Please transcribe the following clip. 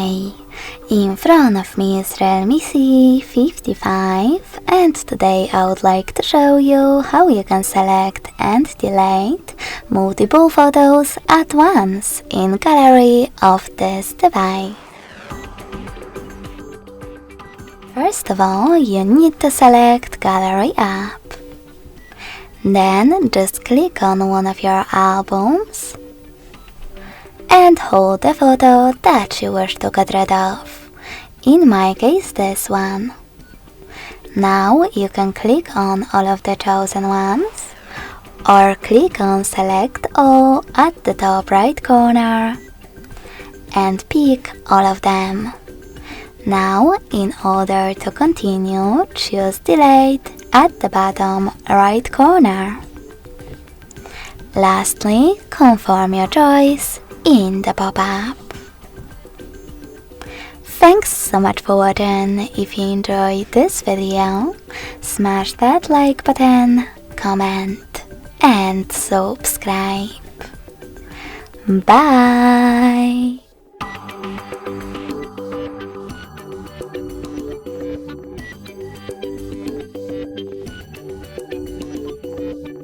Hi! In front of me is REALME C55 and today I would like to show you how you can select and delete multiple photos at once in gallery of this device. First of all, you need to select Gallery app. Then just click on one of your albums and hold the photo that you wish to get rid of. In my case, this one. Now you can click on all of the chosen ones or click on Select All at the top right corner and pick all of them. Now, in order to continue, choose Delete at the bottom right corner. Lastly, confirm your choice in the pop-up. Thanks so much for watching. If you enjoyed this video, smash that like button, comment and subscribe. Bye!